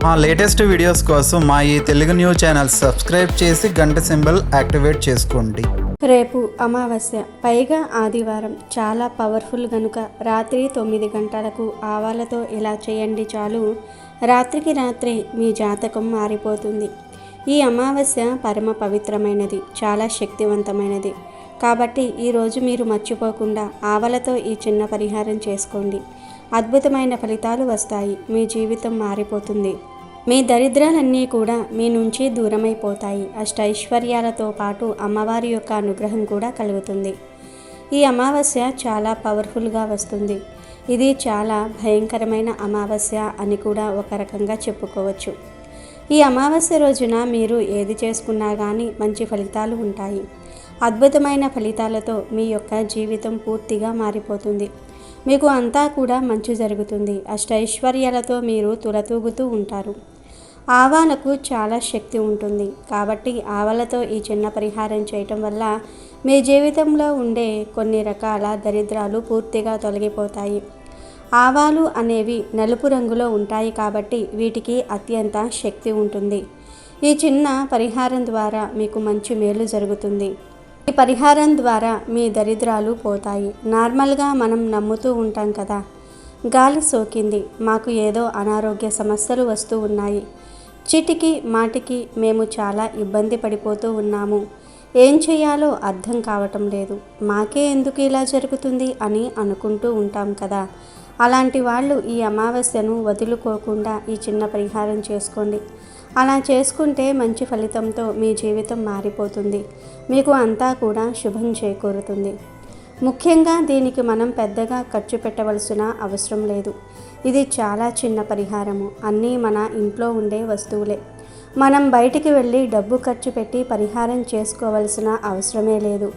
మా latest videos కోసం మా ఈ తెలుగు న్యూస్ ఛానల్ సబ్స్క్రైబ్ చేసి గంట సింబల్ యాక్టివేట్ చేసుకోండి. రేపు అమావాస్య, పైగా ఆదివారం. చాలా పవర్ఫుల్ గనుక రాత్రి 9 గంటలకు ఆవాలతో ఇలా చేయండి చాలు, రాత్రికి రాత్రే మీ జాతకం మారిపోతుంది. ఈ అమావాస్య పరమ పవిత్రమైనది, చాలా శక్తివంతమైనది. కాబట్టి ఈరోజు మీరు మర్చిపోకుండా ఆవలతో ఈ చిన్న పరిహారం చేసుకోండి. అద్భుతమైన ఫలితాలు వస్తాయి. మీ జీవితం మారిపోతుంది. మీ దరిద్రాలన్నీ కూడా మీ నుంచి దూరమైపోతాయి. అష్టైశ్వర్యాలతో పాటు అమ్మవారి యొక్క అనుగ్రహం కూడా కలుగుతుంది. ఈ అమావాస్య చాలా పవర్ఫుల్గా వస్తుంది. ఇది చాలా భయంకరమైన అమావాస్య అని కూడా ఒక రకంగా చెప్పుకోవచ్చు. ఈ అమావాస్య రోజున మీరు ఏది చేసుకున్నా కానీ మంచి ఫలితాలు ఉంటాయి. అద్భుతమైన ఫలితాలతో మీ యొక్క జీవితం పూర్తిగా మారిపోతుంది. మీకు అంతా కూడా మంచి జరుగుతుంది. అష్టైశ్వర్యాలతో మీరు తులతూగుతూ ఉంటారు. ఆవాలకు చాలా శక్తి ఉంటుంది. కాబట్టి ఆవాలతో ఈ చిన్న పరిహారం చేయటం వల్ల మీ జీవితంలో ఉండే కొన్ని రకాల దరిద్రాలు పూర్తిగా తొలగిపోతాయి. ఆవాలు అనేవి నలుపు రంగులో ఉంటాయి కాబట్టి వీటికి అత్యంత శక్తి ఉంటుంది. ఈ చిన్న పరిహారం ద్వారా మీకు మంచి మేలు జరుగుతుంది. ఈ పరిహారం ద్వారా మీ దరిద్రాలు పోతాయి. నార్మల్గా మనం నమ్ముతూ ఉంటాం కదా, గాలి సోకింది, మాకు ఏదో అనారోగ్య సమస్యలు వస్తూ ఉన్నాయి, చీటికి మాటికి మేము చాలా ఇబ్బంది పడిపోతూ ఉన్నాము, ఏం చేయాలో అర్థం కావటం లేదు, మాకే ఎందుకు ఇలా జరుగుతుంది అని అనుకుంటూ ఉంటాం కదా. అలాంటి వాళ్ళు ఈ అమావాస్యను వదులుకోకుండా ఈ చిన్న పరిహారం చేసుకోండి. అలా చేసుకుంటే మంచి ఫలితంతో మీ జీవితం మారిపోతుంది. మీకు అంతా కూడా శుభం చేకూరుతుంది. ముఖ్యంగా దీనికి మనం పెద్దగా ఖర్చు పెట్టవలసిన అవసరం లేదు. ఇది చాలా చిన్న పరిహారము. అన్నీ మన ఇంట్లో ఉండే వస్తువులే. మనం బయటికి వెళ్ళి డబ్బు ఖర్చు పెట్టి పరిహారం చేసుకోవలసిన అవసరమే లేదు.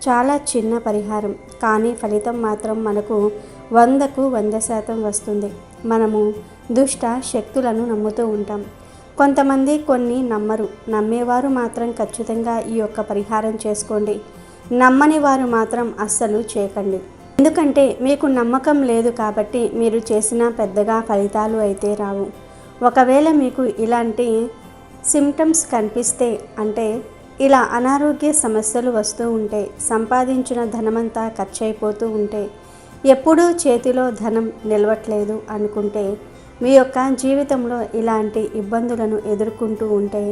చాలా చిన్న పరిహారం, కానీ ఫలితం మాత్రం మనకు 100కు 100% వస్తుంది. మనము దుష్ట శక్తులను నమ్ముతూ ఉంటాం. కొంతమంది కొన్ని నమ్మరు. నమ్మేవారు మాత్రం ఖచ్చితంగా ఈ యొక్క పరిహారం చేసుకోండి. నమ్మని వారు మాత్రం అస్సలు చేయకండి. ఎందుకంటే మీకు నమ్మకం లేదు కాబట్టి మీరు చేసిన పెద్దగా ఫలితాలు అయితే రావు. ఒకవేళ మీకు ఇలాంటి సిమ్టమ్స్ కనిపిస్తే, అంటే ఇలా అనారోగ్య సమస్యలు వస్తూ ఉంటే, సంపాదించిన ధనమంతా ఖర్చు అయిపోతూ ఉంటే, ఎప్పుడూ చేతిలో ధనం నిలవట్లేదు అనుకుంటే, మీ యొక్క జీవితంలో ఇలాంటి ఇబ్బందులను ఎదుర్కొంటూ ఉంటే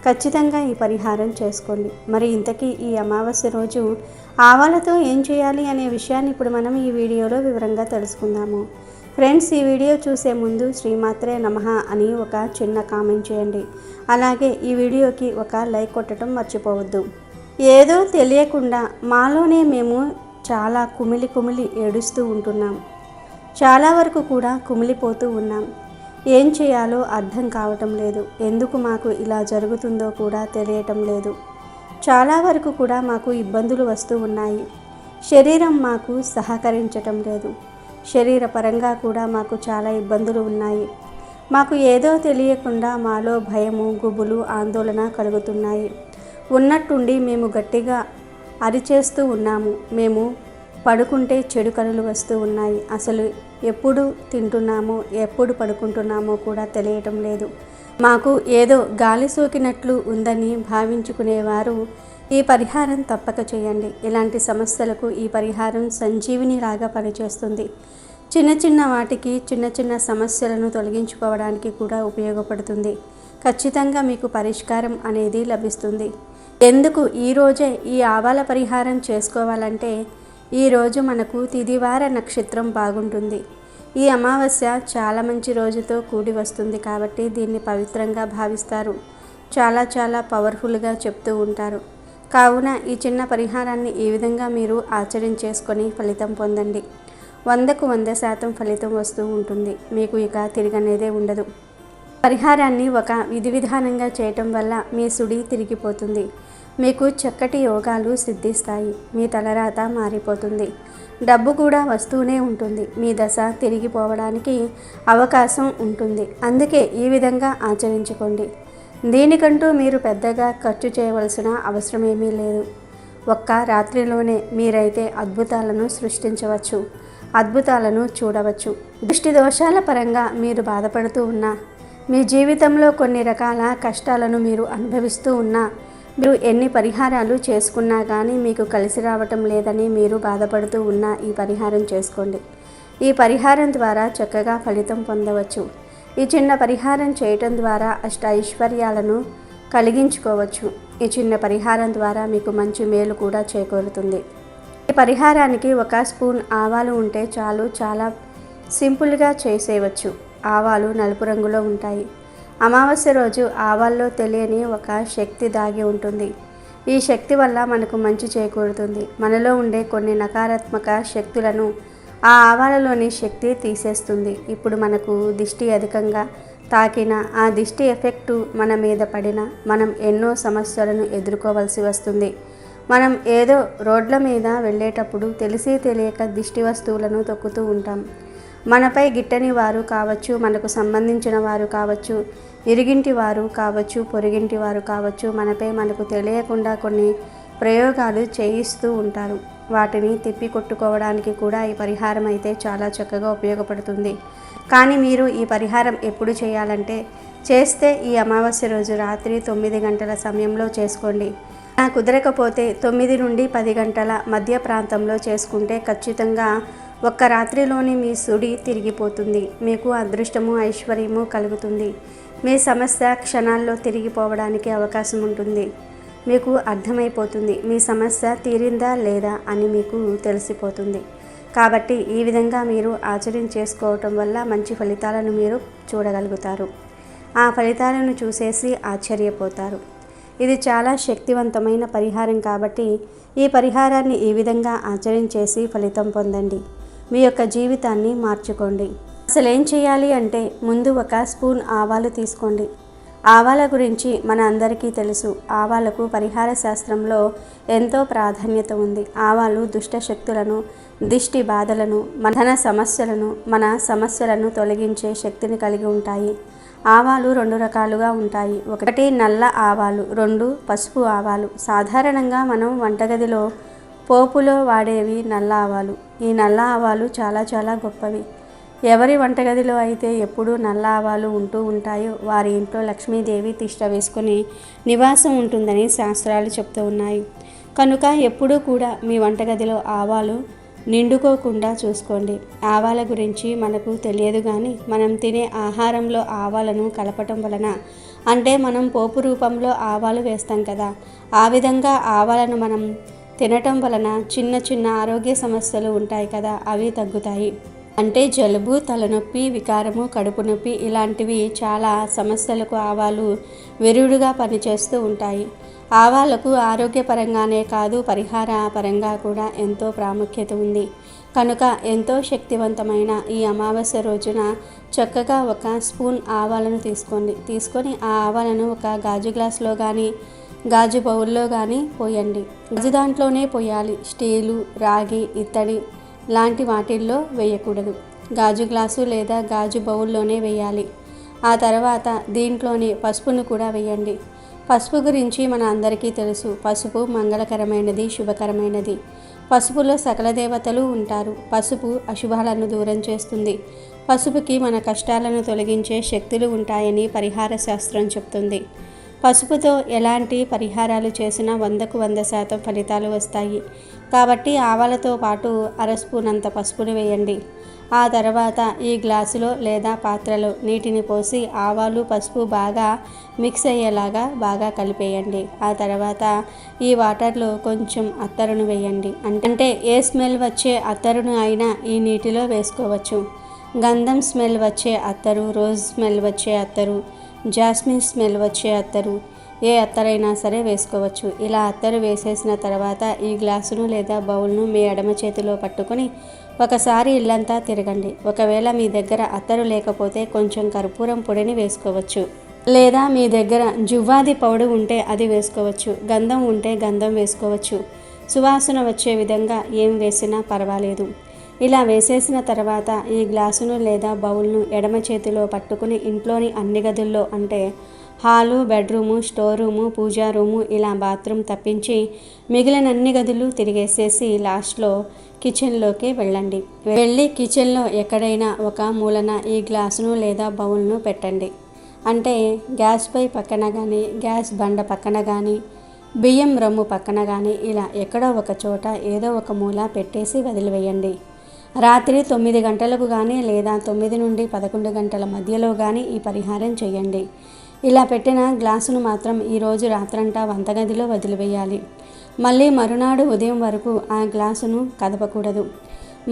ఖచ్చితంగా ఈ పరిహారం చేసుకోండి. మరి ఇంతకీ ఈ అమావాస్య రోజు ఆవాలతో ఏం చేయాలి అనే విషయాన్ని ఇప్పుడు మనం ఈ వీడియోలో వివరంగా తెలుసుకుందాము. ఫ్రెండ్స్, ఈ వీడియో చూసే ముందు శ్రీమాత్రే నమః అని ఒక చిన్న కామెంట్ చేయండి. అలాగే ఈ వీడియోకి ఒక లైక్ కొట్టడం మర్చిపోవద్దు. ఏదో తెలియకుండా మాలోనే మేము చాలా కుమిలి ఏడుస్తూ ఉంటున్నాం. చాలా వరకు కూడా కుమిలిపోతూ ఉన్నాం. ఏం చేయాలో అర్థం కావటం లేదు. ఎందుకు మాకు ఇలా జరుగుతుందో కూడా తెలియటం లేదు. చాలా వరకు కూడా మాకు ఇబ్బందులు వస్తూ ఉన్నాయి. శరీరం మాకు సహకరించటం లేదు. శరీరపరంగా కూడా మాకు చాలా ఇబ్బందులు ఉన్నాయి. మాకు ఏదో తెలియకుండా మాలో భయము, గుబులు, ఆందోళన కలుగుతున్నాయి. ఉన్నట్టుండి మేము గట్టిగా అరిచేస్తూ ఉన్నాము. మేము పడుకుంటే చెడు కలలు వస్తూ ఉన్నాయి. అసలు ఎప్పుడు తింటున్నామో ఎప్పుడు పడుకుంటున్నామో కూడా తెలియటం లేదు. మాకు ఏదో గాలి సోకినట్లు ఉందని భావించుకునేవారు ఈ పరిహారం తప్పక చేయండి. ఇలాంటి సమస్యలకు ఈ పరిహారం సంజీవినిలాగా పనిచేస్తుంది. చిన్న వాటికి చిన్న సమస్యలను తొలగించుకోవడానికి కూడా ఉపయోగపడుతుంది. ఖచ్చితంగా మీకు పరిష్కారం అనేది లభిస్తుంది. ఎందుకు ఈరోజే ఈ ఆవాల పరిహారం చేసుకోవాలంటే, ఈరోజు మనకు తిదివార నక్షత్రం బాగుంటుంది. ఈ అమావాస్య చాలా మంచి రోజుతో కూడి వస్తుంది కాబట్టి దీన్ని పవిత్రంగా భావిస్తారు. చాలా పవర్ఫుల్గా చెప్తూ ఉంటారు. కావున ఈ చిన్న పరిహారాన్ని ఈ విధంగా మీరు ఆచరించేసుకొని ఫలితం పొందండి. 100కు 100% ఫలితం వస్తూ ఉంటుంది. మీకు ఇక తిరగనేదే ఉండదు. పరిహారాన్ని ఒక విధి విధానంగా చేయటం వల్ల మీ సుడి తిరిగిపోతుంది. మీకు చక్కటి యోగాలు సిద్ధిస్తాయి. మీ తలరాత మారిపోతుంది. డబ్బు కూడా వస్తూనే ఉంటుంది. మీ దశ తిరిగిపోవడానికి అవకాశం ఉంటుంది. అందుకే ఈ విధంగా ఆచరించుకోండి. దీనికంటూ మీరు పెద్దగా ఖర్చు చేయవలసిన అవసరమేమీ లేదు. ఒక్క రాత్రిలోనే మీరైతే అద్భుతాలను సృష్టించవచ్చు. అద్భుతాలను చూడవచ్చు. దృష్టి దోషాల పరంగా మీరు బాధపడుతూ ఉన్నా, మీ జీవితంలో కొన్ని రకాల కష్టాలను మీరు అనుభవిస్తూ ఉన్నా, మీరు ఎన్ని పరిహారాలు చేసుకున్నా కానీ మీకు కలిసి రావటం లేదని మీరు బాధపడుతూ ఉన్నా ఈ పరిహారం చేసుకోండి. ఈ పరిహారం ద్వారా చక్కగా ఫలితం పొందవచ్చు. ఈ చిన్న పరిహారం చేయటం ద్వారా అష్ట ఐశ్వర్యాలను కలిగించుకోవచ్చు. ఈ చిన్న పరిహారం ద్వారా మీకు మంచి మేలు కూడా చేకూరుతుంది. ఈ పరిహారానికి 1 స్పూన్ ఆవాలు ఉంటే చాలు, చాలా సింపుల్గా చేసేయవచ్చు. ఆవాలు నలుపు రంగులో ఉంటాయి. అమావాస్య రోజు ఆవాల్లో తెలియని ఒక శక్తి దాగి ఉంటుంది. ఈ శక్తి వల్ల మనకు మంచి చేకూరుతుంది. మనలో ఉండే కొన్ని నకారాత్మక శక్తులను ఆ ఆవాలలోని శక్తి తీసేస్తుంది. ఇప్పుడు మనకు దిష్టి అధికంగా తాకిన, ఆ దిష్టి ఎఫెక్టు మన మీద పడిన, మనం ఎన్నో సమస్యలను ఎదుర్కోవలసి వస్తుంది. మనం ఏదో రోడ్ల మీద వెళ్ళేటప్పుడు తెలిసి తెలియక దిష్టి వస్తువులను తొక్కుతూ ఉంటాం. మనపై గిట్టని వారు కావచ్చు, మనకు సంబంధించిన వారు కావచ్చు, ఇరుగింటి వారు కావచ్చు, పొరుగింటి వారు కావచ్చు, మనపై మనకు తెలియకుండా కొన్ని ప్రయోగాలు చేయిస్తూ ఉంటారు. వాటిని తిప్పి కొట్టుకోవడానికి కూడా ఈ పరిహారం అయితే చాలా చక్కగా ఉపయోగపడుతుంది. కానీ మీరు ఈ పరిహారం ఎప్పుడు చేయాలంటే, చేస్తే ఈ అమావాస్య రోజు రాత్రి 9 గంటల సమయంలో చేసుకోండి. కుదరకపోతే 9 నుండి 10 గంటల మధ్య ప్రాంతంలో చేసుకుంటే ఖచ్చితంగా ఒక్క రాత్రిలోని మీ సుడి తిరిగిపోతుంది. మీకు అదృష్టము, ఐశ్వర్యము కలుగుతుంది. మీ సమస్య క్షణాల్లో తిరిగిపోవడానికి అవకాశం ఉంటుంది. మీకు అర్థమైపోతుంది మీ సమస్య తీరిందా లేదా అని మీకు తెలిసిపోతుంది. కాబట్టి ఈ విధంగా మీరు చేసుకోవటం వల్ల మంచి ఫలితాలను మీరు చూడగలుగుతారు. ఆ ఫలితాలను చూసేసి ఆశ్చర్యపోతారు. ఇది చాలా శక్తివంతమైన పరిహారం కాబట్టి ఈ పరిహారాన్ని ఈ విధంగా ఆచరించేసి ఫలితం పొందండి. మీ యొక్క జీవితాన్ని మార్చుకోండి. అసలు ఏం చేయాలి అంటే, ముందు 1 స్పూన్ ఆవాలు తీసుకోండి. ఆవాల గురించి మన అందరికీ తెలుసు. ఆవాలకు పరిహార శాస్త్రంలో ఎంతో ప్రాధాన్యత ఉంది. ఆవాలు దుష్ట శక్తులను, దిష్టి బాధలను, మన సమస్యలను తొలగించే శక్తిని కలిగి ఉంటాయి. ఆవాలు 2 రకాలుగా ఉంటాయి. 1 నల్ల ఆవాలు, 2 పసుపు ఆవాలు. సాధారణంగా మనం వంటగదిలో పోపులో వాడేవి నల్ల ఆవాలు. ఈ నల్ల ఆవాలు చాలా చాలా గొప్పవి. ఎవరి వంటగదిలో అయితే ఎప్పుడూ నల్ల ఆవాలు ఉంటూ ఉంటాయో వారి ఇంట్లో లక్ష్మీదేవి తిష్ట వేసుకొని నివాసం ఉంటుందని శాస్త్రాలు చెప్తూ ఉన్నాయి. కనుక ఎప్పుడూ కూడా మీ వంటగదిలో ఆవాలు నిండుకోకుండా చూసుకోండి. ఆవాల గురించి మనకు తెలియదు కానీ మనం తినే ఆహారంలో ఆవాలను కలపటం వలన, అంటే మనం పోపు రూపంలో ఆవాలు వేస్తాం కదా, ఆ విధంగా ఆవాలను మనం తినటం వలన చిన్న చిన్న ఆరోగ్య సమస్యలు ఉంటాయి కదా, అవి తగ్గుతాయి. అంటే జలుబు, తలనొప్పి, వికారము, కడుపు నొప్పి ఇలాంటివి చాలా సమస్యలకు ఆవాలు విరుగుడుగా పనిచేస్తూ ఉంటాయి. ఆవాలకు ఆరోగ్యపరంగానే కాదు, పరిహార పరంగా కూడా ఎంతో ప్రాముఖ్యత ఉంది. కనుక ఎంతో శక్తివంతమైన ఈ అమావాస్య రోజున చక్కగా 1 స్పూన్ ఆవాలను తీసుకొని ఆ ఆవాలను ఒక గాజు గ్లాసులో కానీ, గాజు బౌల్లో కానీ పోయండి. గాజు దాంట్లోనే పోయాలి. స్టీలు, రాగి, ఇత్తడి లాంటి వాటిల్లో వేయకూడదు. గాజు గ్లాసు లేదా గాజు బౌల్లోనే వేయాలి. ఆ తర్వాత దీంట్లోనే పసుపును కూడా వేయండి. పసుపు గురించి మన అందరికీ తెలుసు. పసుపు మంగళకరమైనది, శుభకరమైనది. పసుపులో సకల దేవతలు ఉంటారు. పసుపు అశుభాలను దూరం చేస్తుంది. పసుపుకి మన కష్టాలను తొలగించే శక్తులు ఉంటాయని పరిహార శాస్త్రం చెప్తుంది. పసుపుతో ఎలాంటి పరిహారాలు చేసినా 100కు 100% ఫలితాలు వస్తాయి. కాబట్టి ఆవాలతో పాటు 1/2 స్పూన్ అంత పసుపును వేయండి. ఆ తర్వాత ఈ గ్లాసులో లేదా పాత్రలో నీటిని పోసి ఆవాలు, పసుపు బాగా మిక్స్ అయ్యేలాగా బాగా కలిపేయండి. ఆ తర్వాత ఈ వాటర్లో కొంచెం అత్తరును వేయండి. అంటే ఏ స్మెల్ వచ్చే అత్తరును అయినా ఈ నీటిలో వేసుకోవచ్చు. గంధం స్మెల్ వచ్చే అత్తరు, రోజ్ స్మెల్ వచ్చే అత్తరు, జాస్మిన్ స్మెల్ వచ్చే అత్తరు, ఏ అత్తరైనా సరే వేసుకోవచ్చు. ఇలా అత్తరు వేసేసిన తర్వాత ఈ గ్లాసును లేదా బౌల్ను మీ ఎడమ చేతిలో పట్టుకొని ఒకసారి ఇల్లంతా తిరగండి. ఒకవేళ మీ దగ్గర అత్తరు లేకపోతే కొంచెం కర్పూరం పొడిని వేసుకోవచ్చు. లేదా మీ దగ్గర జువ్వాది పౌడర్ ఉంటే అది వేసుకోవచ్చు. గంధం ఉంటే గంధం వేసుకోవచ్చు. సువాసన వచ్చే విధంగా ఏం వేసినా పర్వాలేదు. ఇలా వేసేసిన తర్వాత ఈ గ్లాసును లేదా బౌల్ను ఎడమ చేతిలో పట్టుకుని ఇంట్లోని అన్ని గదుల్లో, అంటే హాలు, బెడ్రూము, స్టోర్ రూము, పూజా రూము, ఇలా బాత్రూమ్ తప్పించి మిగిలిన అన్ని గదులు తిరిగేసేసి లాస్ట్లో కిచెన్లోకి వెళ్ళి కిచెన్లో ఎక్కడైనా ఒక మూలన ఈ గ్లాసును లేదా బౌల్ను పెట్టండి. అంటే గ్యాస్పై పక్కన కానీ, గ్యాస్ బండ పక్కన కానీ, బియ్యం రమ్ము పక్కన కానీ ఇలా ఎక్కడో ఒక చోట ఏదో ఒక మూల పెట్టేసి వదిలివేయండి. రాత్రి 9 గంటలకు కానీ లేదా 9 నుండి 11 గంటల మధ్యలో కానీ ఈ పరిహారం చేయండి. ఇలా పెట్టిన గ్లాసును మాత్రం ఈరోజు రాత్రంతా వంటగదిలో వదిలివేయాలి. మళ్ళీ మరునాడు ఉదయం వరకు ఆ గ్లాసును కదపకూడదు.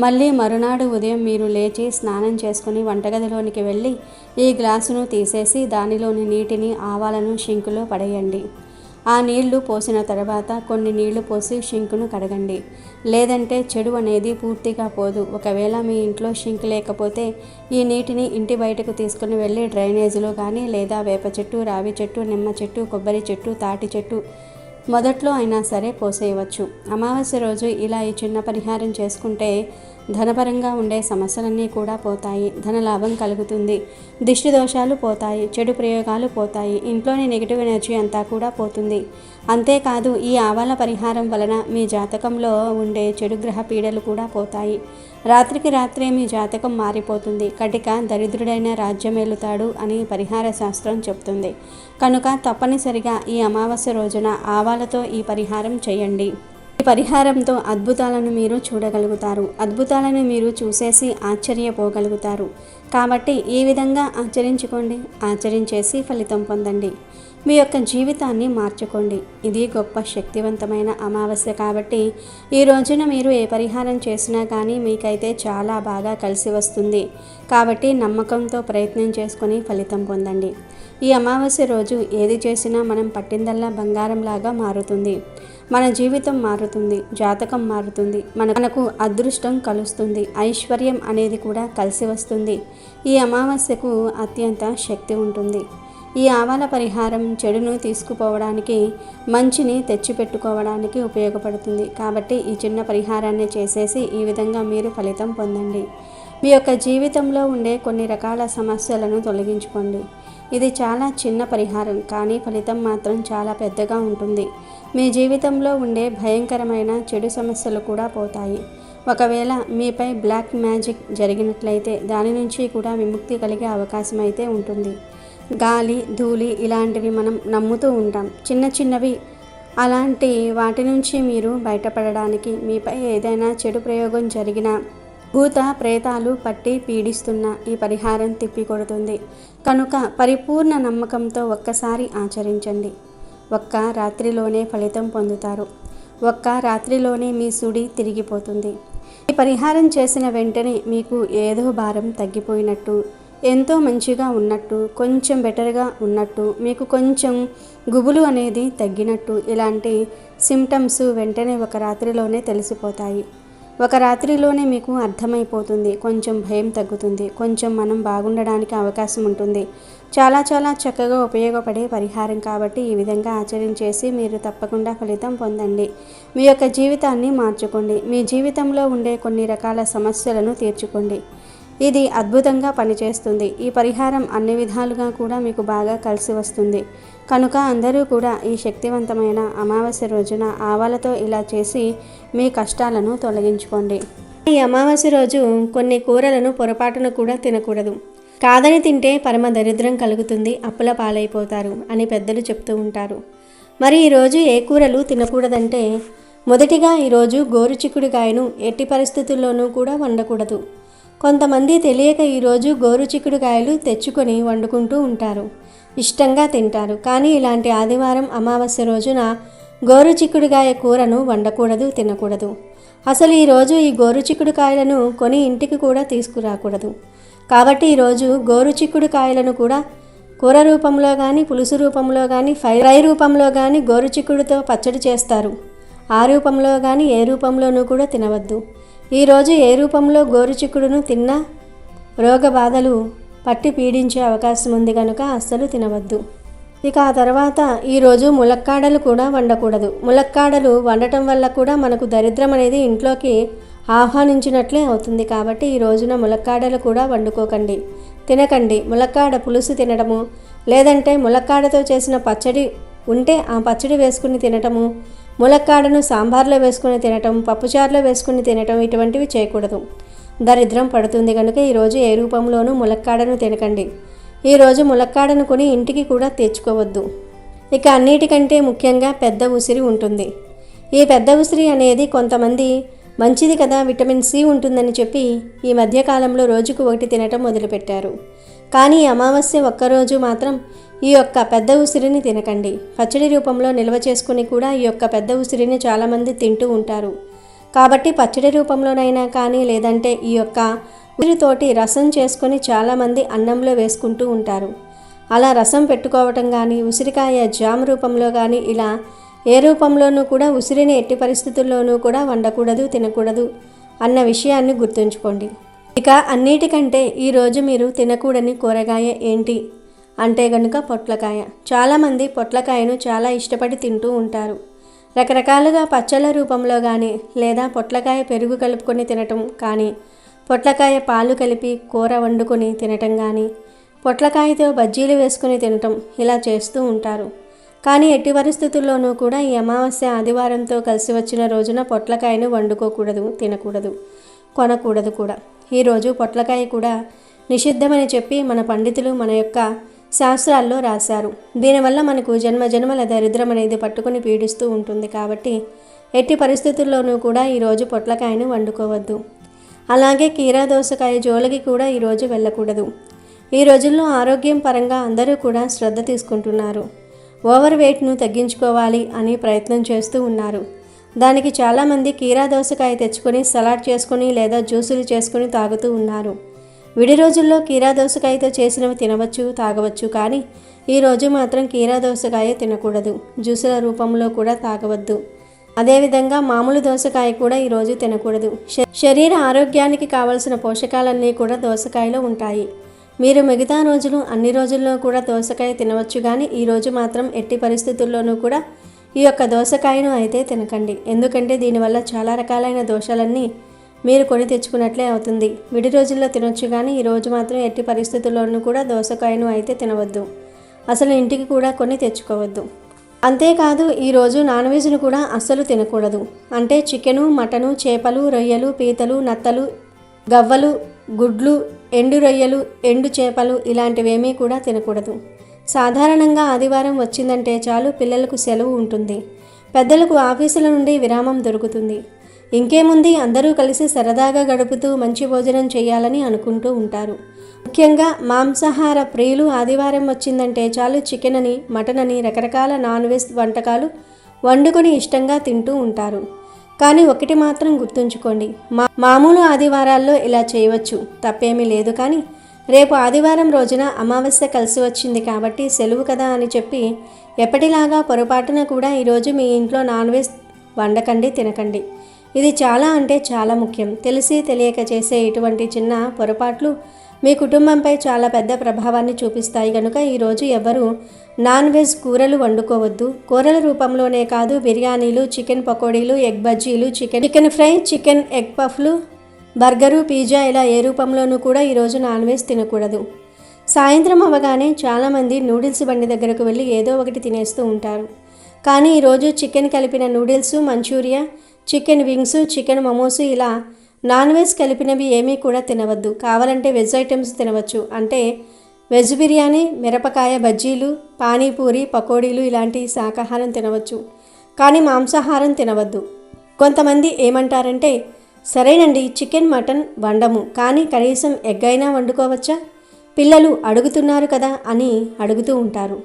మళ్ళీ మరునాడు ఉదయం మీరు లేచి స్నానం చేసుకుని వంటగదిలోనికి వెళ్ళి ఈ గ్లాసును తీసేసి దానిలోని నీటిని, ఆవాలను షింకులో పడేయండి. ఆ నీళ్లు పోసిన తర్వాత కొన్ని నీళ్లు పోసి షింకును కడగండి. లేదంటే చెడు అనేది పూర్తిగా పోదు. ఒకవేళ మీ ఇంట్లో షింక్ లేకపోతే ఈ నీటిని ఇంటి బయటకు తీసుకుని వెళ్ళి డ్రైనేజీలో కానీ లేదా వేప చెట్టు, రావి చెట్టు, నిమ్మ చెట్టు, కొబ్బరి చెట్టు, తాటి చెట్టు మొదట్లో అయినా సరే పోసేయవచ్చు. అమావాస్య రోజు ఇలా ఈ చిన్న పరిహారం చేసుకుంటే ధనపరంగా ఉండే సమస్యలన్నీ కూడా పోతాయి. ధనలాభం కలుగుతుంది. దిష్టి దోషాలు పోతాయి. చెడు ప్రయోగాలు పోతాయి. ఇంట్లోని నెగిటివ్ ఎనర్జీ అంతా కూడా పోతుంది. అంతేకాదు ఈ ఆవాల పరిహారం వలన మీ జాతకంలో ఉండే చెడు గ్రహ పీడలు కూడా పోతాయి. రాత్రికి రాత్రే మీ జాతకం మారిపోతుంది. కటిక దరిద్రుడైన రాజ్యమేలుతాడు అని పరిహార శాస్త్రం చెప్తుంది. కనుక తప్పనిసరిగా ఈ అమావాస్య రోజున ఆవాలతో ఈ పరిహారం చేయండి. ఈ పరిహారంతో అద్భుతాలను మీరు చూడగలుగుతారు. అద్భుతాలను మీరు చూసేసి ఆశ్చర్యపోగలుగుతారు. కాబట్టి ఈ విధంగా ఆచరించుకోండి. ఆచరించేసి ఫలితం పొందండి. మీ యొక్క జీవితాన్ని మార్చుకోండి. ఇది గొప్ప శక్తివంతమైన అమావాస్య కాబట్టి ఈ రోజున మీరు ఏ పరిహారం చేసినా కానీ మీకైతే చాలా బాగా కలిసి వస్తుంది. కాబట్టి నమ్మకంతో ప్రయత్నం చేసుకొని ఫలితం పొందండి. ఈ అమావాస్య రోజు ఏది చేసినా మనం పట్టిందల్లా బంగారంలాగా మారుతుంది. మన జీవితం మారుతుంది. జాతకం మారుతుంది. మనకు అదృష్టం కలుస్తుంది. ఐశ్వర్యం అనేది కూడా కలిసి వస్తుంది. ఈ అమావాస్యకు అత్యంత శక్తి ఉంటుంది. ఈ ఆవాల పరిహారం చెడును తీసుకుపోవడానికి, మంచిని తెచ్చిపెట్టుకోవడానికి ఉపయోగపడుతుంది. కాబట్టి ఈ చిన్న పరిహారాన్ని చేసేసి ఈ విధంగా మీరు ఫలితం పొందండి. మీ యొక్క జీవితంలో ఉండే కొన్ని రకాల సమస్యలను తొలగించుకోండి. ఇది చాలా చిన్న పరిహారం, కానీ ఫలితం మాత్రం చాలా పెద్దగా ఉంటుంది. మీ జీవితంలో ఉండే భయంకరమైన చెడు సమస్యలు కూడా పోతాయి. ఒకవేళ మీపై బ్లాక్ మ్యాజిక్ జరిగినట్లయితే దాని నుంచి కూడా విముక్తి కలిగే అవకాశం అయితే ఉంటుంది. గాలి, ధూళి ఇలాంటివి మనం నమ్ముతూ ఉంటాం. చిన్న చిన్నవి అలాంటి వాటి నుంచి మీరు బయటపడడానికి, మీపై ఏదైనా చెడు ప్రయోగం జరిగినా, భూత ప్రేతాలు పట్టి పీడిస్తున్న ఈ పరిహారం తిప్పికొడుతుంది. కనుక పరిపూర్ణ నమ్మకంతో ఒక్కసారి ఆచరించండి. ఒక్క రాత్రిలోనే ఫలితం పొందుతారు. ఒక్క రాత్రిలోనే మీ సుడి తిరిగిపోతుంది. ఈ పరిహారం చేసిన వెంటనే మీకు ఏదో భారం తగ్గిపోయినట్టు, ఎంతో మంచిగా ఉన్నట్టు, కొంచెం బెటర్గా ఉన్నట్టు, మీకు కొంచెం గుబులు అనేది తగ్గినట్టు ఇలాంటి సిమ్టమ్స్ వెంటనే ఒక రాత్రిలోనే తెలిసిపోతాయి. ఒక రాత్రిలోనే మీకు అర్థమైపోతుంది. కొంచెం భయం తగ్గుతుంది. కొంచెం మనం బాగుండడానికి అవకాశం ఉంటుంది. చాలా చాలా చక్కగా ఉపయోగపడే పరిహారం కాబట్టి ఈ విధంగా ఆచరించేసి మీరు తప్పకుండా ఫలితం పొందండి. మీ యొక్క జీవితాన్ని మార్చుకోండి. మీ జీవితంలో ఉండే కొన్ని రకాల సమస్యలను తీర్చుకోండి. ఇది అద్భుతంగా పనిచేస్తుంది. ఈ పరిహారం అన్ని విధాలుగా కూడా మీకు బాగా కలిసి వస్తుంది. కనుక అందరూ కూడా ఈ శక్తివంతమైన అమావాస్య రోజున ఆవాలతో ఇలా చేసి మీ కష్టాలను తొలగించుకోండి. ఈ అమావాస్య రోజు కొన్ని కూరలను పొరపాటున కూడా తినకూడదు. కాదని తింటే పరమ దరిద్రం కలుగుతుంది, అప్పుల పాలైపోతారు అని పెద్దలు చెప్తూ ఉంటారు. మరి ఈరోజు ఏ కూరలు తినకూడదంటే, మొదటిగా ఈరోజు గోరుచిక్కుడుకాయను ఎట్టి పరిస్థితుల్లోనూ కూడా వండకూడదు. కొంతమంది తెలియక ఈరోజు గోరుచిక్కుడుకాయలు తెచ్చుకొని వండుకుంటూ ఉంటారు. ఇష్టంగా తింటారు. కానీ ఇలాంటి ఆదివారం అమావాస్య రోజున గోరుచిక్కుడుకాయ కూరను వండకూడదు, తినకూడదు. అసలు ఈరోజు ఈ గోరుచిక్కుడుకాయలను కొని ఇంటికి కూడా తీసుకురాకూడదు. కాబట్టి ఈరోజు గోరుచిక్కుడుకాయలను కూడా కూర రూపంలో కానీ, పులుసు రూపంలో కానీ, ఫ్రై రూపంలో కానీ గోరుచిక్కుడుతో పచ్చడి చేస్తారు. ఆ రూపంలో కానీ ఏ రూపంలోనూ కూడా తినవద్దు. ఈరోజు ఏ రూపంలో గోరుచిక్కుడును తిన్నా రోగ బాధలు పట్టి పీడించే అవకాశం ఉంది కనుక అస్సలు తినవద్దు. ఇక ఆ తర్వాత ఈరోజు ములక్కాడలు కూడా వండకూడదు. ములక్కాడలు వండటం వల్ల కూడా మనకు దరిద్రం అనేది ఇంట్లోకి ఆహ్వానించినట్లే అవుతుంది. కాబట్టి ఈ రోజున ములక్కాడలు కూడా వండుకోకండి, తినకండి. ములక్కాడ పులుసు తినడము, లేదంటే ములక్కాడతో చేసిన పచ్చడి ఉంటే ఆ పచ్చడి వేసుకుని తినటము, ములక్కాడను సాంబార్లో వేసుకుని తినటం, పప్పుచారులో వేసుకుని తినటం ఇటువంటివి చేయకూడదు. దరిద్రం పడుతుంది కనుక ఈరోజు ఏ రూపంలోనూ ములక్కాడను తినకండి. ఈరోజు ములక్కాడను కొని ఇంటికి కూడా తెచ్చుకోవద్దు. ఇక అన్నిటికంటే ముఖ్యంగా పెద్ద ఉసిరి ఉంటుంది. ఈ పెద్ద ఉసిరి అనేది కొంతమంది మంచిది కదా, విటమిన్ సి ఉంటుందని చెప్పి ఈ మధ్యకాలంలో రోజుకు ఒకటి తినటం మొదలుపెట్టారు. కానీ అమావాస్య ఒక్కరోజు మాత్రం ఈ యొక్క పెద్ద ఉసిరిని తినకండి. పచ్చడి రూపంలో నిల్వ చేసుకుని కూడా ఈ యొక్క పెద్ద ఉసిరిని చాలామంది తింటూ ఉంటారు. కాబట్టి పచ్చడి రూపంలోనైనా కానీ లేదంటే ఈ యొక్క ఉసిరితోటి రసం చేసుకొని చాలామంది అన్నంలో వేసుకుంటూ ఉంటారు. అలా రసం పెట్టుకోవటం కానీ, ఉసిరికాయ జామ్ రూపంలో కానీ ఇలా ఏ రూపంలోనూ కూడా ఉసిరిని ఎట్టి పరిస్థితుల్లోనూ కూడా వండకూడదు, తినకూడదు అన్న విషయాన్ని గుర్తుంచుకోండి. ఇక అన్నిటికంటే ఈరోజు మీరు తినకూడని కూరగాయ ఏంటి అంటే గనుక పొట్లకాయ. చాలామంది పొట్లకాయను చాలా ఇష్టపడి తింటూ ఉంటారు. రకరకాలుగా పచ్చళ్ళ రూపంలో కానీ లేదా పొట్లకాయ పెరుగు కలుపుకొని తినటం కానీ, పొట్లకాయ పాలు కలిపి కూర వండుకొని తినటం కానీ, పొట్లకాయతో బజ్జీలు వేసుకొని తినటం ఇలా చేస్తూ ఉంటారు. కానీ ఎట్టి పరిస్థితుల్లోనూ కూడా ఈ అమావాస్య ఆదివారంతో కలిసి వచ్చిన రోజున పొట్లకాయను వండుకోకూడదు, తినకూడదు, కొనకూడదు కూడా. ఈరోజు పొట్లకాయ కూడా నిషిద్ధమని చెప్పి మన పండితులు మన యొక్క శాస్త్రాల్లో రాశారు. దీనివల్ల మనకు జన్మజన్మల దరిద్రం అనేది పట్టుకుని పీడిస్తూ ఉంటుంది. కాబట్టి ఎట్టి పరిస్థితుల్లోనూ కూడా ఈరోజు పొట్లకాయను వండుకోవద్దు. అలాగే కీరా దోసకాయ జోలికి కూడా ఈరోజు వెళ్ళకూడదు. ఈ రోజుల్లో ఆరోగ్యం పరంగా అందరూ కూడా శ్రద్ధ తీసుకుంటున్నారు. ఓవర్ వెయిట్ను తగ్గించుకోవాలి అని ప్రయత్నం చేస్తూ ఉన్నారు. దానికి చాలామంది కీరా దోసకాయ తెచ్చుకొని సలాడ్ చేసుకొని లేదా జ్యూసులు చేసుకొని తాగుతూ ఉన్నారు. విడి రోజుల్లో కీరా దోసకాయతో చేసినవి తినవచ్చు, తాగవచ్చు. కానీ ఈరోజు మాత్రం కీరా దోసకాయ తినకూడదు. జ్యూసుల రూపంలో కూడా తాగవద్దు. అదేవిధంగా మామూలు దోసకాయ కూడా ఈరోజు తినకూడదు. శరీర ఆరోగ్యానికి కావలసిన పోషకాలన్నీ కూడా దోసకాయలో ఉంటాయి. మీరు మిగతా రోజులు అన్ని రోజుల్లో కూడా దోసకాయ తినవచ్చు. కానీ ఈరోజు మాత్రం ఎట్టి పరిస్థితుల్లోనూ కూడా ఈ యొక్క దోసకాయను అయితే తినకండి. ఎందుకంటే దీనివల్ల చాలా రకాలైన దోషాలన్నీ మీరు కొని తెచ్చుకున్నట్లే అవుతుంది. విడి రోజుల్లో తినొచ్చు కానీ ఈరోజు మాత్రం ఎట్టి పరిస్థితుల్లోనూ కూడా దోసకాయను అయితే తినవద్దు. అసలు ఇంటికి కూడా కొని తెచ్చుకోవద్దు. అంతేకాదు ఈరోజు నాన్ వెజ్ను కూడా అస్సలు తినకూడదు. అంటే చికెను, మటను, చేపలు, రొయ్యలు, పీతలు, నత్తలు, గవ్వలు, గుడ్లు, ఎండు రొయ్యలు, ఎండు చేపలు ఇలాంటివేమీ కూడా తినకూడదు. సాధారణంగా ఆదివారం వచ్చిందంటే చాలు పిల్లలకు సెలవు ఉంటుంది. పెద్దలకు ఆఫీసుల నుండి విరామం దొరుకుతుంది. ఇంకేముంది, అందరూ కలిసి సరదాగా గడుపుతూ మంచి భోజనం చేయాలని అనుకుంటూ ఉంటారు. ముఖ్యంగా మాంసాహార ప్రియులు ఆదివారం వచ్చిందంటే చాలు చికెన్ అని, మటన్ అని రకరకాల నాన్ వెజ్ వంటకాలు వండుకొని ఇష్టంగా తింటూ ఉంటారు. కానీ ఒకటి మాత్రం గుర్తుంచుకోండి, మామూలు ఆదివారాల్లో ఇలా చేయవచ్చు, తప్పేమీ లేదు. కానీ రేపు ఆదివారం రోజున అమావాస్య కలిసి వచ్చింది కాబట్టి సెలవు కదా అని చెప్పి ఎప్పటిలాగా పొరపాటున కూడా ఈరోజు మీ ఇంట్లో నాన్ వెజ్ వండకండి, తినకండి. ఇది చాలా అంటే చాలా ముఖ్యం. తెలిసి తెలియక చేసే ఇటువంటి చిన్న పొరపాట్లు మీ కుటుంబంపై చాలా పెద్ద ప్రభావాన్ని చూపిస్తాయి. కనుక ఈరోజు ఎవరు నాన్ వెజ్ కూరలు వండుకోవద్దు. కూరల రూపంలోనే కాదు, బిర్యానీలు, చికెన్ పకోడీలు, ఎగ్ బజ్జీలు, చికెన్ ఫ్రై, చికెన్ ఎగ్ పఫ్లు, బర్గరు, పిజ్జా ఇలా ఏ రూపంలోనూ కూడా ఈరోజు నాన్ వెజ్ తినకూడదు. సాయంత్రం అవ్వగానే చాలామంది నూడిల్స్ బండి దగ్గరకు వెళ్ళి ఏదో ఒకటి తినేస్తూ ఉంటారు. కానీ ఈరోజు చికెన్ కలిపిన noodles, Manchuria, chicken wings, chicken momos ఇలా నాన్ వెజ్ కలిపినవి ఏమీ కూడా తినవద్దు. కావాలంటే వెజ్ ఐటమ్స్ తినవచ్చు. అంటే వెజ్ బిర్యానీ, మిరపకాయ బజ్జీలు, పానీపూరి, పకోడీలు ఇలాంటి శాకాహారం తినవచ్చు. కానీ మాంసాహారం తినవద్దు. కొంతమంది ఏమంటారంటే, సరేనండి చికెన్ మటన్ వండము, కానీ కనీసం ఎగ్ అయినా వండుకోవచ్చా, పిల్లలు అడుగుతున్నారు కదా అని అడుగుతూ ఉంటారు.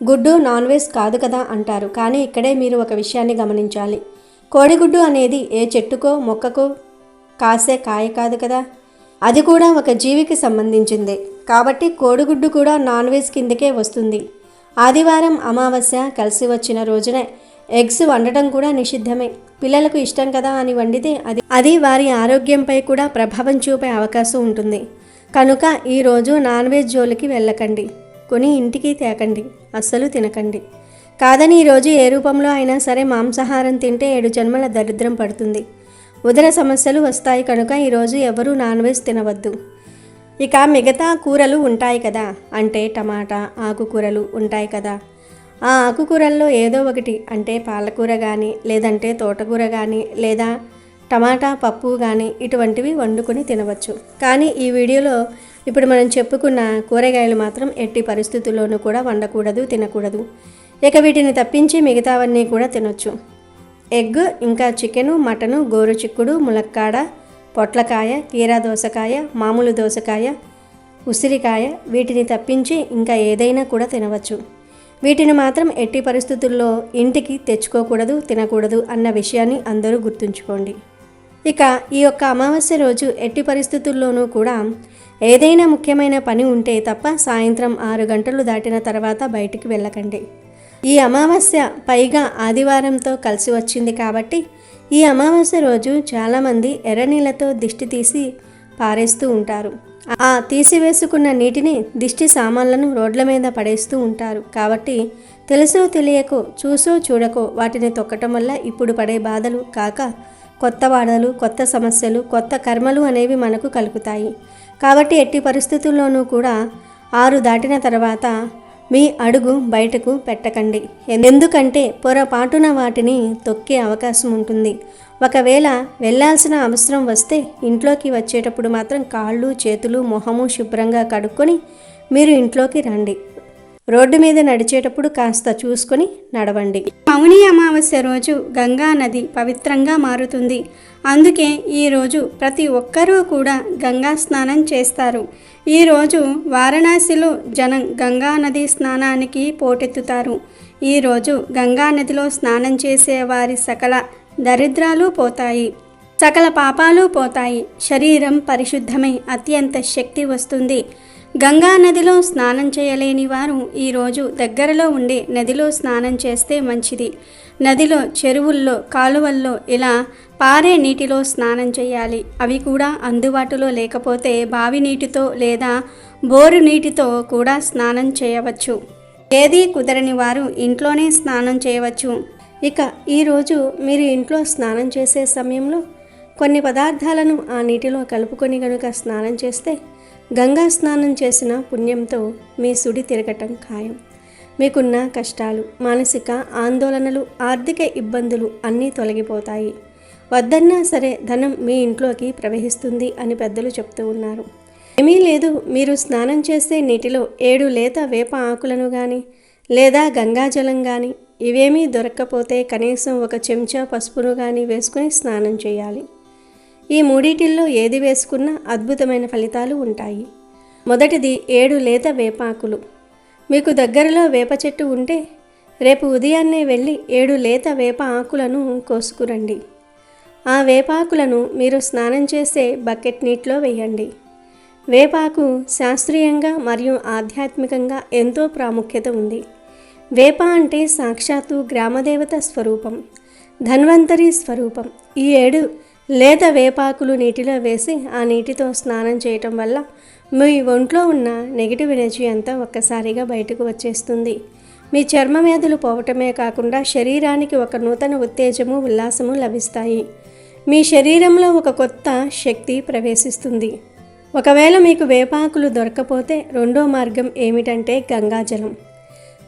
గుడ్డు నాన్ వెజ్ కాదు కదా అంటారు. కానీ ఇక్కడే మీరు ఒక విషయాన్ని గమనించాలి. కోడిగుడ్డు అనేది ఏ చెట్టుకో మొక్కకో కాసే కాయ కాదు కదా, అది కూడా ఒక జీవికి సంబంధించిందే. కాబట్టి కోడిగుడ్డు కూడా నాన్ వెజ్ కిందకే వస్తుంది. ఆదివారం అమావాస్య కలిసి వచ్చిన రోజున ఎగ్స్ వండటం కూడా నిషిద్ధమే. పిల్లలకు ఇష్టం కదా అని వండితే అది వారి ఆరోగ్యంపై కూడా ప్రభావం చూపే అవకాశం ఉంటుంది. కనుక ఈరోజు నాన్ వెజ్ జోలికి వెళ్ళకండి, కొని ఇంటికి తేకండి, అస్సలు తినకండి. కాదని ఈరోజు ఏ రూపంలో అయినా సరే మాంసాహారం తింటే 7 జన్మల దరిద్రం పడుతుంది, ఉదర సమస్యలు వస్తాయి. కనుక ఈరోజు ఎవరూ నాన్ వెజ్ తినవద్దు. ఇక మిగతా కూరలు ఉంటాయి కదా, అంటే టమాటా, ఆకుకూరలు ఉంటాయి కదా, ఆ ఆకుకూరల్లో ఏదో ఒకటి అంటే పాలకూర కానీ లేదంటే తోటకూర కానీ లేదా టమాటా పప్పు కానీ ఇటువంటివి వండుకొని తినవచ్చు. కానీ ఈ వీడియోలో ఇప్పుడు మనం చెప్పుకున్న కూరగాయలు మాత్రం ఎట్టి పరిస్థితుల్లోనూ కూడా వండకూడదు, తినకూడదు. ఇక వీటిని తప్పించి మిగతావన్నీ కూడా తినొచ్చు. ఎగ్, ఇంకా చికెను, మటను, గోరుచిక్కుడు, ములక్కాడ, పొట్లకాయ, కీరా దోసకాయ, మామూలు దోసకాయ, ఉసిరికాయ, వీటిని తప్పించి ఇంకా ఏదైనా కూడా తినవచ్చు. వీటిని మాత్రం ఎట్టి పరిస్థితుల్లో ఇంటికి తెచ్చుకోకూడదు, తినకూడదు అన్న విషయాన్ని అందరూ గుర్తుంచుకోండి. ఇక ఈ యొక్క అమావాస్య రోజు ఎట్టి పరిస్థితుల్లోనూ కూడా ఏదైనా ముఖ్యమైన పని ఉంటే తప్ప సాయంత్రం 6 గంటలు దాటిన తర్వాత బయటికి వెళ్ళకండి. ఈ అమావాస్య పైగా ఆదివారంతో కలిసి వచ్చింది కాబట్టి ఈ అమావాస్య రోజు చాలామంది ఎర్రనీళ్ళతో దిష్టి తీసి పారేస్తూ ఉంటారు. ఆ తీసివేసుకున్న నీటిని దిష్టి సామాన్లను రోడ్ల మీద పడేస్తూ ఉంటారు. కాబట్టి తెలుసో తెలియకో, చూసో చూడకో వాటిని తొక్కటం వల్ల ఇప్పుడు పడే బాధలు కాక కొత్త బాధలు, కొత్త సమస్యలు, కొత్త కర్మలు అనేవి మనకు కలుగుతాయి. కాబట్టి ఎట్టి పరిస్థితుల్లోనూ కూడా 6 దాటిన తర్వాత మీ అడుగు బయటకు పెట్టకండి. ఎందుకంటే పొరపాటున వాటిని తొక్కే అవకాశం ఉంటుంది. ఒకవేళ వెళ్ళాల్సిన అవసరం వస్తే ఇంట్లోకి వచ్చేటప్పుడు మాత్రం కాళ్ళు, చేతులు, మొహము శుభ్రంగా కడుక్కొని మీరు ఇంట్లోకి రండి. రోడ్డు మీద నడిచేటప్పుడు కాస్త చూసుకొని నడవండి. మౌని అమావాస్య రోజు గంగా నది పవిత్రంగా మారుతుంది. అందుకే ఈరోజు ప్రతి ఒక్కరూ కూడా గంగా స్నానం చేస్తారు. ఈరోజు వారణాసిలో జనం గంగా నది స్నానానికి పోటెత్తుతారు. ఈరోజు గంగా నదిలో స్నానం చేసే వారి సకల దరిద్రాలు పోతాయి, సకల పాపాలు పోతాయి, శరీరం పరిశుద్ధమై అత్యంత శక్తి వస్తుంది. గంగా నదిలో స్నానం చేయలేని వారు ఈరోజు దగ్గరలో ఉండే నదిలో స్నానం చేస్తే మంచిది. నదిలో, చెరువుల్లో, కాలువల్లో ఇలా పారే నీటిలో స్నానం చేయాలి. అవి కూడా అందుబాటులో లేకపోతే బావి నీటితో లేదా బోరు నీటితో కూడా స్నానం చేయవచ్చు. ఏదీ కుదరని వారు ఇంట్లోనే స్నానం చేయవచ్చు. ఇక ఈరోజు మీరు ఇంట్లో స్నానం చేసే సమయంలో కొన్ని పదార్థాలను ఆ నీటిలో కలుపుకొని కనుక స్నానం చేస్తే గంగా స్నానం చేసిన పుణ్యంతో మీ సుడి తిరగటం ఖాయం. మీకున్న కష్టాలు, మానసిక ఆందోళనలు, ఆర్థిక ఇబ్బందులు అన్నీ తొలగిపోతాయి. వద్దన్నా సరే ధనం మీ ఇంట్లోకి ప్రవహిస్తుంది అని పెద్దలు చెప్తూ ఉన్నారు. ఏమీ లేదు, మీరు స్నానం చేసే నీటిలో 7 లేత వేప ఆకులను కానీ లేదా గంగాజలం కానీ, ఇవేమీ దొరక్కపోతే కనీసం 1 చెంచా పసుపును కానీ వేసుకొని స్నానం చేయాలి. ఈ మూడిటిల్లో ఏది వేసుకున్నా అద్భుతమైన ఫలితాలు ఉంటాయి. మొదటిది 7 లేత వేపాకులు. మీకు దగ్గరలో వేప చెట్టు ఉంటే రేపు ఉదయాన్నే వెళ్ళి 7 లేత వేప ఆకులను కోసుకురండి. ఆ వేపాకులను మీరు స్నానం చేసే బకెట్ నీటిలో వేయండి. వేపాకు శాస్త్రీయంగా మరియు ఆధ్యాత్మికంగా ఎంతో ప్రాముఖ్యత ఉంది. వేప అంటే సాక్షాత్తు గ్రామదేవత స్వరూపం, ధన్వంతరి స్వరూపం. ఈ 7 లేత వేపాకులు నీటిలో వేసి ఆ నీటితో స్నానం చేయటం వల్ల మీ ఒంట్లో ఉన్న నెగిటివ్ ఎనర్జీ అంతా ఒక్కసారిగా బయటకు వచ్చేస్తుంది. మీ చర్మ వ్యాధులు పోవటమే కాకుండా శరీరానికి ఒక నూతన ఉత్తేజము, ఉల్లాసము లభిస్తాయి. మీ శరీరంలో ఒక కొత్త శక్తి ప్రవేశిస్తుంది. ఒకవేళ మీకు వేపాకులు దొరకకపోతే రెండో మార్గం ఏమిటంటే గంగాజలం.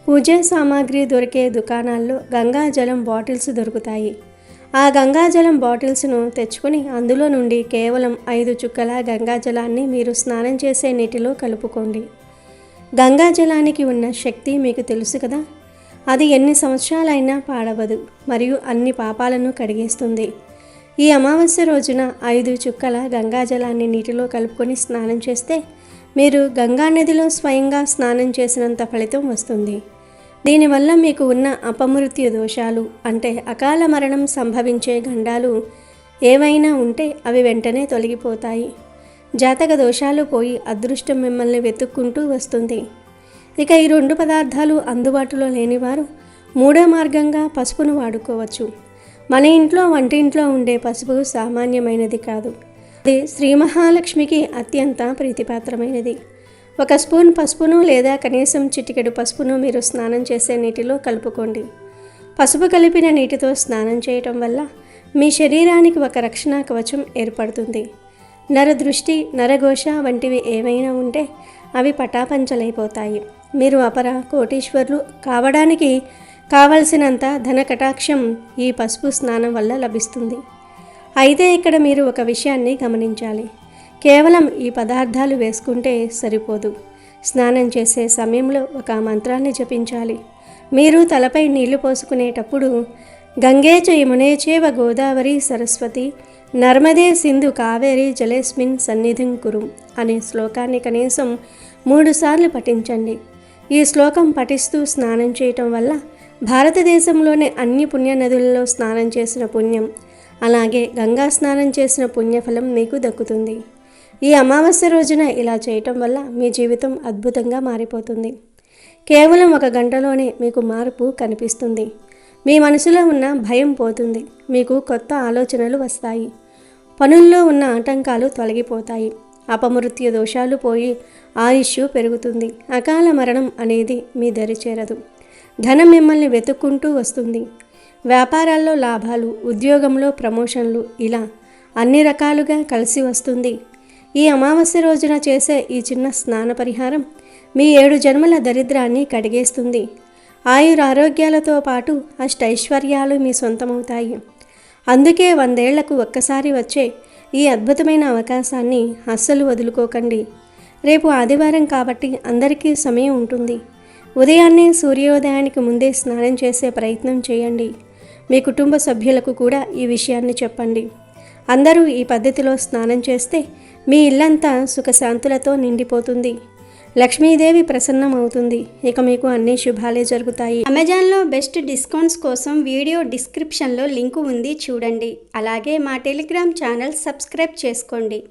పూజా సామాగ్రి దొరికే దుకాణాల్లో గంగాజలం బాటిల్స్ దొరుకుతాయి. ఆ గంగాజలం బాటిల్స్ను తెచ్చుకొని అందులో నుండి కేవలం 5 చుక్కల గంగాజలాన్ని మీరు స్నానం చేసే నీటిలో కలుపుకోండి. గంగాజలానికి ఉన్న శక్తి మీకు తెలుసు కదా, అది ఎన్ని సంవత్సరాలైనా పాడవదు మరియు అన్ని పాపాలను కడిగేస్తుంది. ఈ అమావాస్య రోజున 5 చుక్కల గంగాజలాన్ని నీటిలో కలుపుకొని స్నానం చేస్తే మీరు గంగా నదిలో స్వయంగా స్నానం చేసినంత ఫలితం వస్తుంది. దీనివల్ల మీకు ఉన్న అపమృత్యు దోషాలు అంటే అకాల మరణం సంభవించే గండాలు ఏవైనా ఉంటే అవి వెంటనే తొలగిపోతాయి. జాతక దోషాలు పోయి అదృష్టం మిమ్మల్ని వెతుక్కుంటూ వస్తుంది. ఇక ఈ 2 పదార్థాలు అందుబాటులో లేనివారు మూడో మార్గంగా పసుపును వాడుకోవచ్చు. మన ఇంట్లో వంటింట్లో ఉండే పసుపు సామాన్యమైనది కాదు. అది శ్రీ మహాలక్ష్మికి అత్యంత ప్రీతిపాత్రమైనది. 1 స్పూన్ పసుపును లేదా కనీసం చిటికెడు పసుపును మీరు స్నానం చేసే నీటిలో కలుపుకోండి. పసుపు కలిపిన నీటితో స్నానం చేయటం వల్ల మీ శరీరానికి ఒక రక్షణ కవచం ఏర్పడుతుంది. నరదృష్టి, నరఘోష వంటివి ఏవైనా ఉంటే అవి పటాపంచలైపోతాయి. మీరు అపర కోటీశ్వర్లు కావడానికి కావలసినంత ధన కటాక్షం ఈ పసుపు స్నానం వల్ల లభిస్తుంది. అయితే ఇక్కడ మీరు ఒక విషయాన్ని గమనించాలి. కేవలం ఈ పదార్థాలు వేసుకుంటే సరిపోదు. స్నానం చేసే సమయంలో ఒక మంత్రాన్ని జపించాలి. మీరు తలపై నీళ్లు పోసుకునేటప్పుడు గంగే చ యమునే చైవ గోదావరి సరస్వతి నర్మదే సింధు కావేరి జలేస్మిన్ సన్నిధిం కురు అనే శ్లోకాన్ని కనీసం 3 సార్లు పఠించండి. ఈ శ్లోకం పఠిస్తూ స్నానం చేయటం వల్ల భారతదేశంలోని అన్ని పుణ్యనదులలో స్నానం చేసిన పుణ్యం, అలాగే గంగా స్నానం చేసిన పుణ్యఫలం మీకు దక్కుతుంది. ఈ అమావాస్య రోజున ఇలా చేయటం వల్ల మీ జీవితం అద్భుతంగా మారిపోతుంది. కేవలం 1 గంటలోనే మీకు మార్పు కనిపిస్తుంది. మీ మనసులో ఉన్న భయం పోతుంది. మీకు కొత్త ఆలోచనలు వస్తాయి. పనుల్లో ఉన్న ఆటంకాలు తొలగిపోతాయి. అపమృత్యు దోషాలు పోయి ఆయుష్ పెరుగుతుంది. అకాల మరణం అనేది మీ దరి చేరదు. ధనం మిమ్మల్ని వెతుక్కుంటూ వస్తుంది. వ్యాపారాల్లో లాభాలు, ఉద్యోగంలో ప్రమోషన్లు, ఇలా అన్ని రకాలుగా కలిసి వస్తుంది. ఈ అమావాస్య రోజున చేసే ఈ చిన్న స్నాన పరిహారం మీ 7 జన్మల దరిద్రాన్ని కడిగేస్తుంది. ఆయురారోగ్యాలతో పాటు అష్టైశ్వర్యాలు మీ సొంతమవుతాయి. అందుకే 100 ఏళ్లకు ఒక్కసారి వచ్చే ఈ అద్భుతమైన అవకాశాన్ని అస్సలు వదులుకోకండి. రేపు ఆదివారం కాబట్టి అందరికీ సమయం ఉంటుంది. ఉదయాన్నే సూర్యోదయానికి ముందే స్నానం చేసే ప్రయత్నం చేయండి. మీ కుటుంబ సభ్యులకు కూడా ఈ విషయాన్ని చెప్పండి. అందరూ ఈ పద్ధతిలో స్నానం చేస్తే మీ ఇల్లంతా సుఖశాంతులతో నిండిపోతుంది. లక్ష్మీదేవి ప్రసన్నమవుతుంది. ఇక మీకు అన్ని శుభాలే జరుగుతాయి. అమెజాన్లో బెస్ట్ డిస్కౌంట్స్ కోసం వీడియో డిస్క్రిప్షన్లో లింకు ఉంది, చూడండి. అలాగే మా టెలిగ్రామ్ ఛానల్ సబ్స్క్రైబ్ చేసుకోండి.